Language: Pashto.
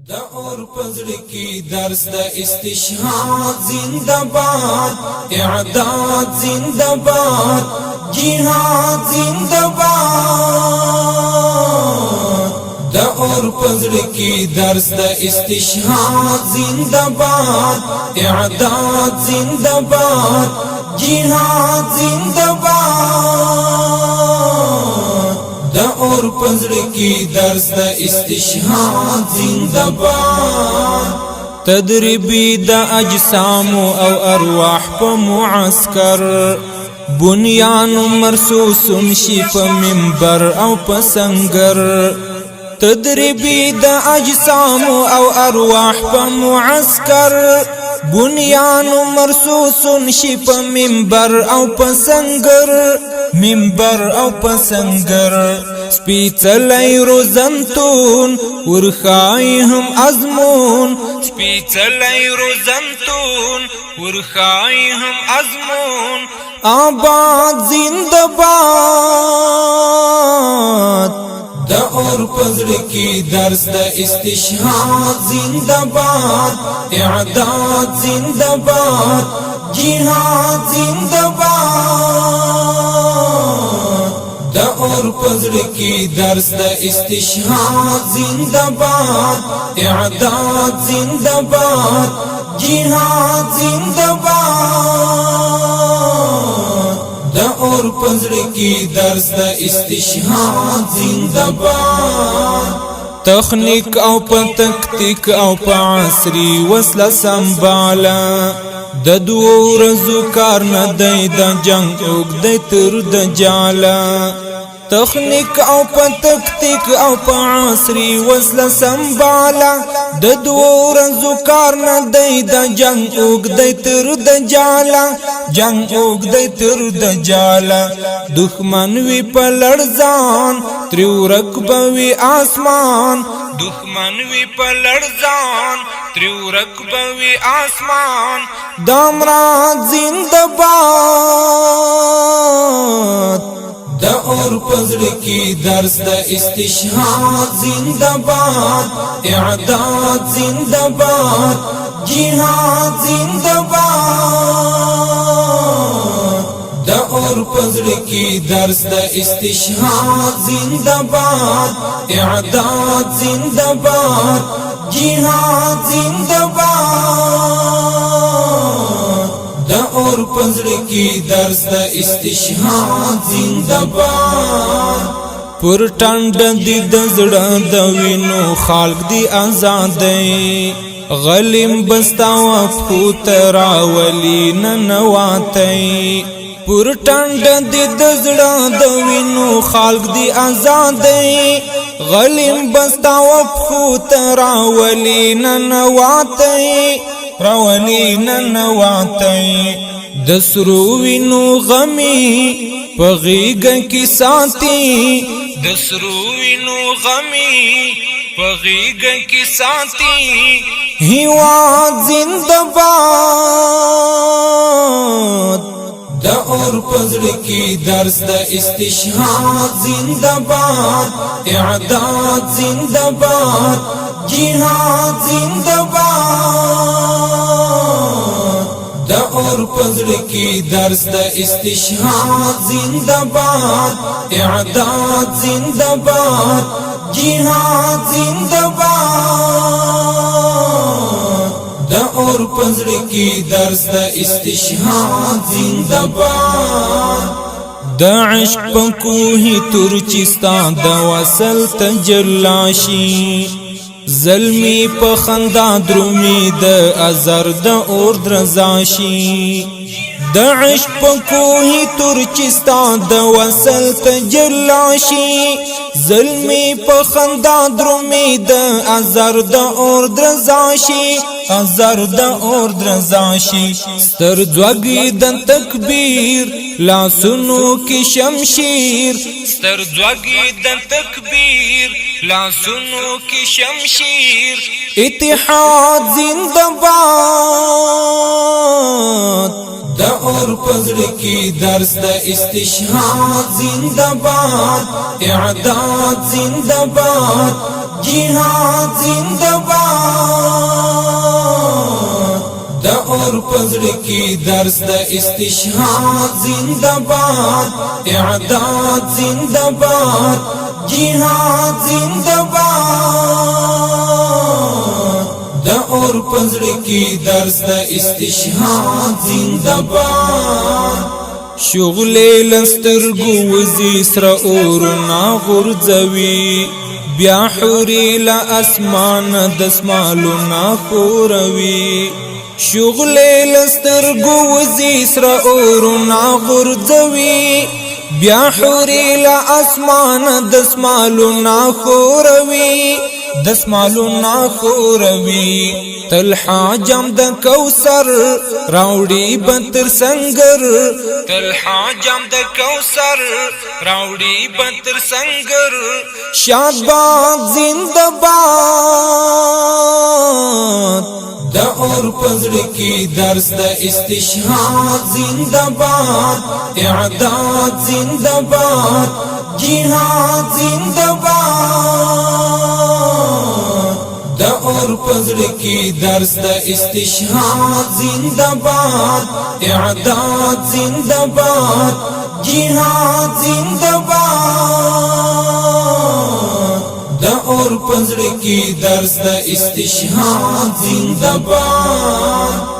دا اور پزړ کی درس د استشهاد زنده‌باد اعداد زنده‌باد جهاد زنده‌باد دا اور پزړ کی درس د استشهاد زنده‌باد اعداد زنده‌باد جهاد زنده‌باد دا اور پزړ کی درس د استشهاد زنده‌باد تدریبی د اجسام او ارواح په معسكر بنیان مرصوص شي په منبر او په سنگر تدریبی د اجسام او ارواح په معسكر بنیان مرصوص شي په منبر او په سنگر منبر او پسنگر سپیڅلی روزنتون ورخای هم ازمون سپیڅلی روزنتون ورخای هم ازمون آباد زنده‌باد دا اور پزړ کی درس د استشهاد زنده‌باد اعداد زنده‌باد جهاد زنده‌باد دا اور پزړ کی درس د استشهاد زنده‌باد اعداد زنده‌باد جهاد زنده‌باد دا اور پزړ کی درس د استشهاد زنده‌باد تخنیک او په تکتیک او په عصري وسله سنباله د دوه ورځو کار نه دی د جنگ اوږدی تر د جاله تخنیک او په تکتیک او په عصري وسله سنباله د دوه ورځو کار نه دی د جنگ اوږدی تر د جاله جنگ اوږدی تر د جاله دښمن وي په لړزان ترې ورک به وي آسمان دښمن وي په لړزان ترې ورک به وي آسمان دامراد زنده‌باد دا اور پزړ کی درس د استشهاد زنده‌باد اعداد زنده‌باد جهاد زنده‌باد دا اور پزړ کی درس د استشهاد زنده‌باد اعداد زنده‌باد جهاد زنده‌باد دا اور پزړ کی درس د استشهاد زنده‌باد پر ټنډ دی د زړه د وینو خلق دی آزادۍ غلیم بستاو پوت راولی ننواتی پر ټنډ دی د زړه د وینو خلق دی آزادۍ غلیم بستاو پوت راولی ننواتی راولی ننواتی د سرو وینو غمی په غیږ کې ساتي د سرو وینو غمی په غیږ کې ساتي هیواد زنده‌باد دا اور پزړ کی درس د استشهاد زنده‌باد اعداد زنده‌باد جهاد زنده‌باد دا اور پزړ کی درس د استشهاد زنده‌باد اعداد زنده‌باد جهاد زنده‌باد دا اور پزړ کی درس د استشهاد زنده‌باد د عشق په کوهی ترچستان د وصل تجلاشی زلمی په خندا درومی د ازر د اور درزاشی د عشق په کوهی ترچستان د وصل تجلاشی زلمی په خندا درومی د ازر د اور درزاشی ازر د اور درزاشی ستر ځوګي د تکبیر لاسونو کې شمشیر ستر ځوګي د تکبیر لاسونو کې شمشیر اتحاد زنده‌باد دا اور پزړ کی درس د استشهاد زنده‌باد اعداد زنده‌باد جهاد زنده‌باد پزړه کې درس د استشهاد زنده‌باد اعداد زنده‌باد جهاد زنده‌باد د اور پزړه کې درس د استشهاد زنده‌باد شغل لسترګو وزي سر اورنا غرزوي بیا حوري لا اسمان دسمالنا خوروي شغل لسترګو وزي سر اورنا غرزوي بیا حوري لا اسمان دسمالنا خوروي دسمالنا خوروي تل حاجم د کوثر راوړي بتر سنگر تل حاجم د کوثر راوړي بتر سنگر شادباد زنده‌باد د اور پزړه کې درس د استشهاد زنده‌باد اعداد زنده‌باد جهاد زنده‌باد د اور پزړه کې درس د استشهاد زنده‌باد اعداد زنده‌باد جهاد زنده‌باد د اور پزړه کې درس د استشهاد زنده‌باد